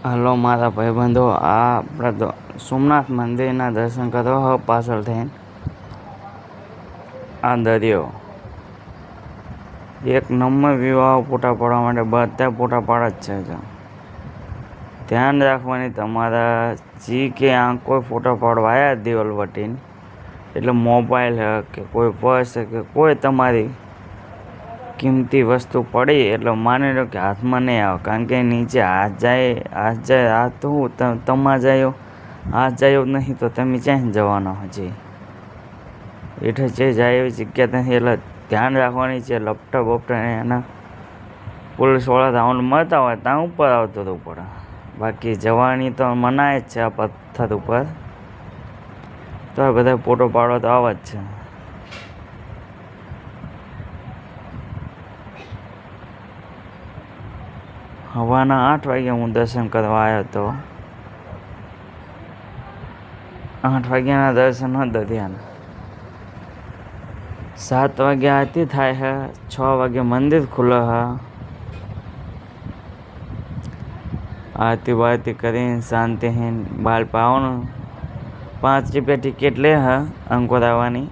Hello મારા ભાઈબંધો, આ આપણે સોમનાથ મંદિરના દર્શન કરવા હો પાછળ થઈને આ દરિયો એક નંબર વિવાહ ફોટા પાડવા માટે બધા ફોટા પાડે જ છે. ધ્યાન રાખવાની તમારા કે કોઈ ફોટો પાડવા આવ્યા દિવાલ વટીને એટલે મોબાઈલ કે કોઈ પર્સ કે કોઈ તમારી કિંમતી વસ્તુ પડી એટલે માની લો કે હાથમાં નહીં આવે, કારણ કે નીચે હાથ જાય હાથ તો હું તમારે જાય હાથ જાય એવું નહીં તો તમે ક્યાં જવાના હજી એટલે જે જાય એવી જગ્યા નથી. એટલે ધ્યાન રાખવાની છે. લપટા બપટા એના પોલીસવાળા રાઉન્ડ મળતા હોય ત્યાં ઉપર આવતો તો પડે, બાકી જવાની તો મનાય જ છે આ પથ્થર ઉપર. તો બધા ફોટો પાડવા તો આવા જ છે. સવારના 8 વાગે હું દર્શન કરવા આવ્યો હતો. 8 વાગ્યાના દર્શન હતા ત્યાં. 7 વાગે આરતી થાય છે, 6 વાગે મંદિર ખુલે છે. આરતી બારતી કરીને શાંતિ બાર પાવાનું. 5 રૂપિયા ટિકિટ લે છે અંકોર આવવાની.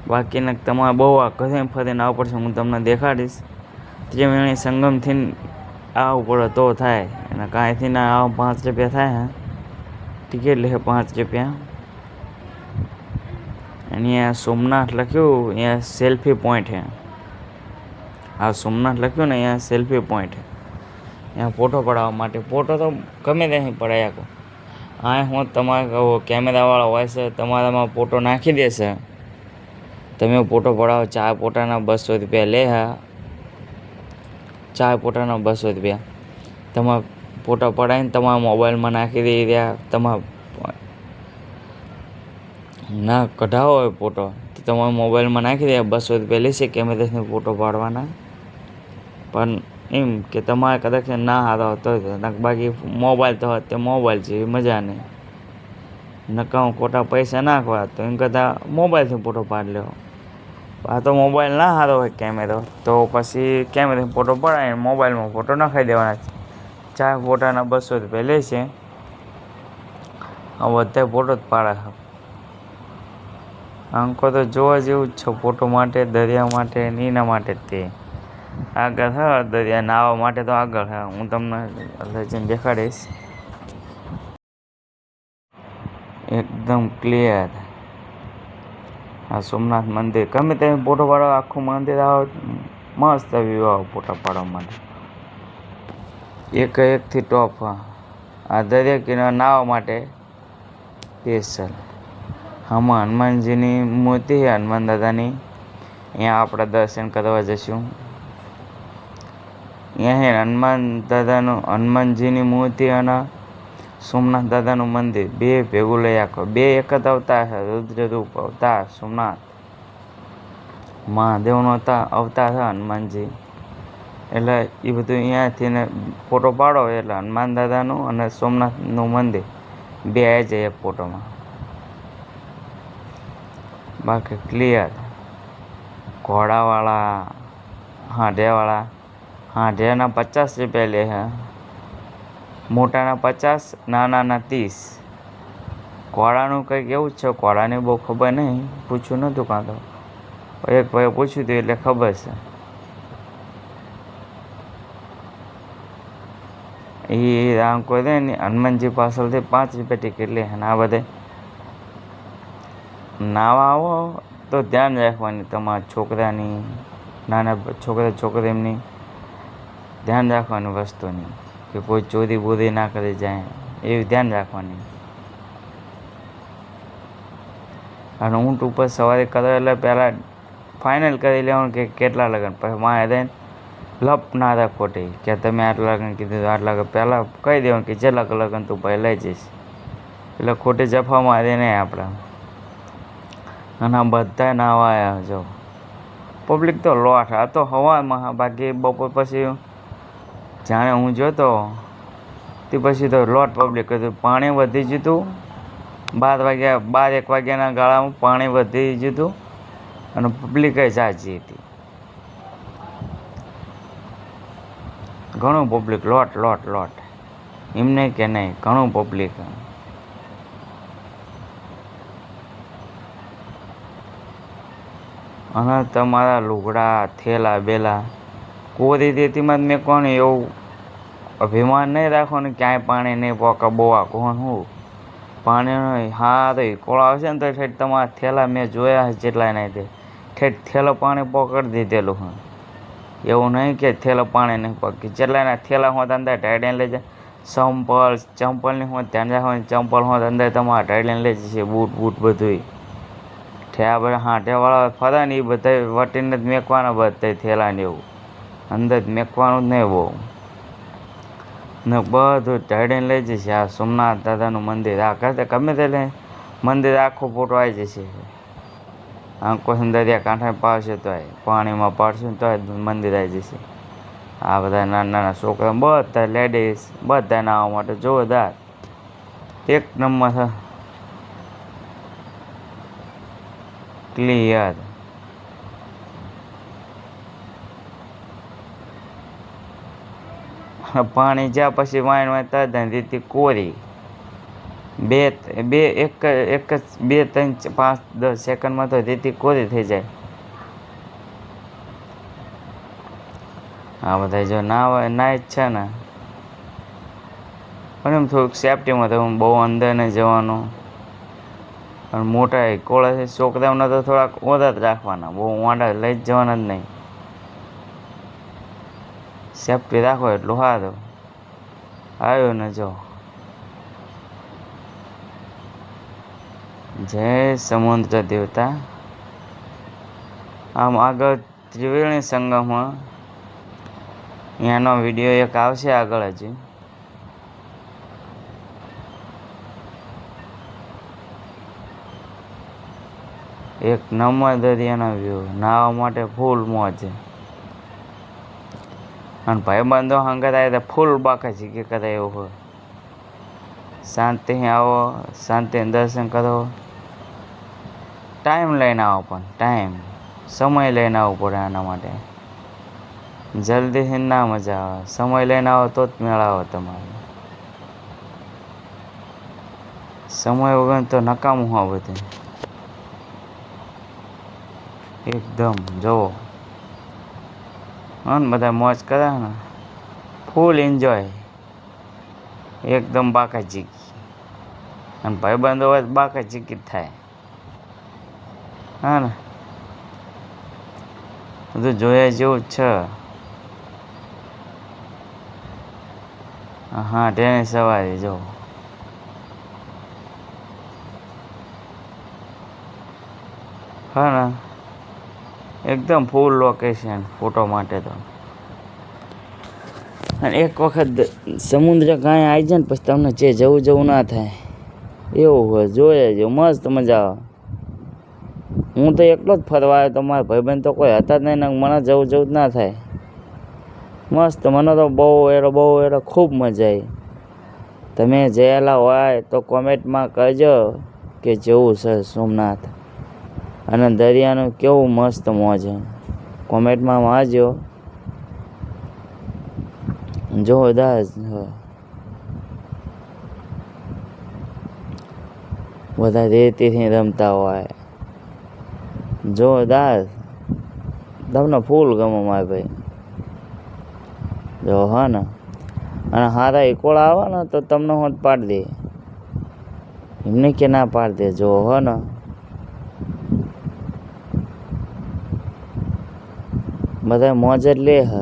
બાકીના તમારે બહુ આ ઘરે ફરીને આવવું પડશે, હું તમને દેખાડીશ. ત્રિવેણી સંગમથી આવવું પડે તો થાય, અને કાંઈથી ના આવો 5 રૂપિયા થાય ટિકિટ લે 5 રૂપિયા. અહીંયા સોમનાથ લખ્યું, અહીંયા સેલ્ફી પોઈન્ટ છે. આ સોમનાથ લખ્યું ને અહીંયા સેલ્ફી પોઈન્ટ છે. અહીંયા ફોટો પડાવવા માટે ફોટો તો ગમે ત્યાંથી પડાવી શકો. આ હું તમારે કેમેરાવાળા હોય છે, તમારામાં ફોટો નાખી દેશે. તમે ફોટો પડાવો. 4 ફોટાના 200 રૂપિયા લે હા. 4 ફોટાના 200 રૂપિયા. તમારે ફોટો પડાવીને તમારા મોબાઈલમાં નાખી દઈ રહ્યા. તમારે ના કઢાવો હોય ફોટો તો તમારા મોબાઈલમાં નાખી દે. 200 રૂપિયા લેશે કેમેરાથી ફોટો પાડવાના. પણ એમ કે તમારે કદાચ ના હારો તો બાકી મોબાઈલ તો તે મોબાઈલ જેવી મજા નહીં. નકામ ખોટા પૈસા નાખવા તો એમ કરતાં મોબાઈલથી ફોટો પાડી લેવો. આ તો મોબાઈલ ના સારો હોય કેમેરો, તો પછી કેમેરાથી ફોટો પડાવીને મોબાઈલમાં ફોટો નખાઈ દેવાના. 4 ફોટાના 200 રૂપિયા લેશે. આ બધા ફોટો જ પાડે છે. અંકો તો જોવા જેવું જ છે ફોટો માટે, દરિયા માટે, એના માટે જ તે આગળ છે. દરિયા નાહવા માટે તો આગળ છે, હું તમને લઈને દેખાડીશ. એકદમ ક્લિયર આ સોમનાથ મંદિર. ગમે ત્યાં ફોટો પાડવા આખું મંદિર આવે મસ્ત વ્યૂ આવે ફોટા પાડવા માટે. એકથી ટોપ. આ દરિયા કિનારે નાહવા માટે સ્પેશિયલ. આમાં હનુમાનજીની મૂર્તિ છે, હનુમાન દાદાની. અહીંયા આપણે દર્શન કરવા જઈશું. અહીંયા હનુમાનજીની મૂર્તિ અને સોમનાથ દાદાનું મંદિર બે ભેગું લઈ આખો. બે એક જ અવતાર છે, રુદ્રરૂપ અવતાર સોમનાથ મહાદેવનો અવતાર છે હનુમાનજી. એટલે એ બધું અહીંયાથી ને ફોટો પાડો એટલે હનુમાન દાદાનું અને સોમનાથનું મંદિર બે આવી જાય એક ફોટોમાં. બાકી ક્લિયર. ઘોડાવાળા, હાંઢિયાવાળા. હાંઢિયાના 50 રૂપિયા લે છે. મોટાના 50, નાનાના 30. ઘોડાનું કંઈક એવું જ છે. ઘોડાની બહુ ખબર નહીં, પૂછ્યું નહોતું કાં તો એક ભાઈએ પૂછ્યું હતું એટલે ખબર છે. એ આમ કોઈ દે ને હનુમાનજી પાછળથી 5 રૂપિયા ટિકિટ લે. અને આ બધે નાવા આવો તો ધ્યાન રાખવાની તમારા છોકરાની, નાના છોકરીની ધ્યાન રાખવાની વસ્તુની, કે કોઈ ચોરી બોરી ના કરી જાય એવી ધ્યાન રાખવાની. અને ઊંટ ઉપર સવારી કરો એટલે પહેલાં ફાઇનલ કરી લેવાનું કે કેટલા લગન. પછી મારે રહીને લપ ના રહે ખોટી કે તમે આટલા લગન કીધું આટલા લગન. પહેલાં કહી દેવાનું કે જેટલા લગન તું ભાઈ લઈ જઈશ, એટલે ખોટી જફા મારી નહીં આપણે. અને આ બધા નાવા આવ્યા જો. પબ્લિક તો લોટ. આ તો હવામાં, બાકી બપોર પછી જાણે હું જોતો તે પછી તો લોટ પબ્લિક હતું. પાણી વધી ગયું હતું. 12-1 વાગ્યાના ગાળામાં પાણી વધી ગયું હતું અને પબ્લિક ઝાઝી હતી. ઘણું પબ્લિક લોટ. એમને કે નહીં, ઘણું પબ્લિક. અને તમારા લુગડા થેલા બેલા કોરી રેતીમાં જ મેં કોણ એવું અભિમાન નહીં રાખવાનું ક્યાંય પાણી નહીં પોકે બોવા કોણ હું પાણી હા તો કોળ આવશે ને તો ઠેઠ તમારા થેલા મેં જોયા જેટલા નહીં તે ઠેઠ થેલો પાણી પકડી દીધેલું હા. એવું નહીં કે થેલો પાણી નહીં પકી જેટલાના થેલા હોત અંદર ઢાળીને લઈ જાય. ચંપલની હોત ધ્યાન રાખવાની ચંપલ હોત અંદર તમારા ઢાળીને લઈ જશે બૂટ બધું ઠેયા બધા હાંટેવાળા ફરે ને એ બધા વટીને જ મેકવાના બધા થેલાને એવું અંદર જ મેકવાનું જ નહીં બહુ ને બધું ઢાળીને લઈ જશે. આ સોમનાથ દાદાનું મંદિર આ કરતા ગમે તે મંદિર આખો ફોટો આવી જશે. આંખો દરિયા કાંઠે પાડશે તો પાણીમાં પાડશું ને તો મંદિર આવી જશે. આ બધા નાના નાના છોકરા બધા લેડીઝ બધા નાવા માટે જોરદાર એક નંબર ક્લિયર. પાણી જ્યાં પછી વાઈન તરત રીતિ કોરી એક જ 2 3 5 10 સેકન્ડમાં તો રીતિ કોરી થઈ જાય. આ બધા જો ના જ છે ને પણ એમ થોડુંક સેફટીમાં તો બહુ અંદર નહીં જવાનું. અને મોટા કોળા છોકરાઓને તો થોડાક ઓછા જ રાખવાના બહુ વાંડા લઈ જ જવાના જ નહીં. સેફટી રાખો એટલું સારું. આવ્યો ને જો જય સમુદ્ર દેવતા. આમ આગળ ત્રિવેણી સંગમમાં અહીંયાનો વિડીયો એક આવશે આગળ હજી. એક નંબર દરિયાનો વ્યૂ નાહવા માટે ફૂલ મોજ. અને ભાઈબંધો હંગત આવે તો ફૂલ બાકા જીકે કરે એવું હોય. શાંતિ આવો શાંતિ દર્શન કરો. ટાઈમ લઈને આવો પણ સમય લઈને આવવો પડે આના માટે. જલ્દીથી ના મજા આવે. સમય લઈને આવો તો જ મેળાવો તમારે. સમય વગર તો નકામું હોય બધું એકદમ. જુઓ હા ને બધા મોજ કરે ને ફૂલ એન્જોય એકદમ બાકા ચીકી. અને ભાઈબંધો હોય બાકા ચીકી જ થાય. હા ને બધું જોયા જેવું જ છે. હા ટ્રેન સવારી જો હા ને એકદમ ફૂલ લોકેશન ફોટો માટે તો. અને એક વખત સમુદ્ર કાંઈ આવી જાય ને પછી તમને જે જવું ના થાય એવું હોય. જોઈએ જો મસ્ત મજા આવે. હું તો એકલો જ ફરવા આવ્યો તો મારા ભાઈબંધ તો કોઈ હતા જ નહીં ને મને જવું જ ના થાય. મસ્ત મને તો બહુ એરો ખૂબ મજા આવી. તમે જયેલા હોય તો કોમેન્ટમાં કહેજો કે જેવું છે સોમનાથ અને દરિયાનું કેવું મસ્ત મોજ. કોમેન્ટમાં વાંચજો જોરદાર. બધા રેતીથી રમતા હોય જોરદાર. તમને ફૂલ ગમે મારા ભાઈ જો હા ને. અને હારા ઇકોળ આવે ને તો તમને હોત પાડી દે એમને કે ના પાડી દે. જો હો ને બધા મોજ જ લે હ.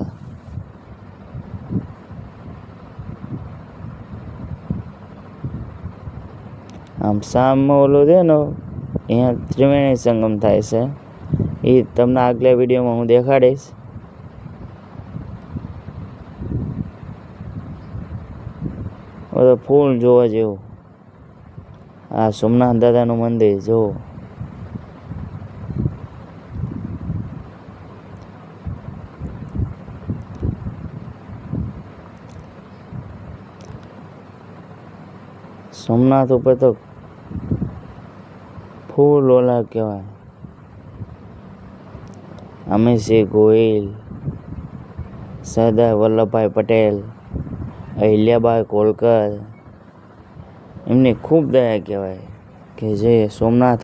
આમ સામમાં ઓલું છે ને અહીંયા ત્રિવેણી સંગમ થાય છે એ તમને આગલા વિડીયોમાં હું દેખાડીશ. બધું ફૂલ જોવા જેવું. આ સોમનાથ દાદાનું મંદિર જુઓ. સોમનાથ ઉપર તો ફૂલ ઓલા કહેવાય અમિતસિંહ ગોહિલ, સરદાર વલ્લભભાઈ પટેલ, અહિલ્યાબાઈ હોલકર એમની ખૂબ દયા કહેવાય કે જે સોમનાથ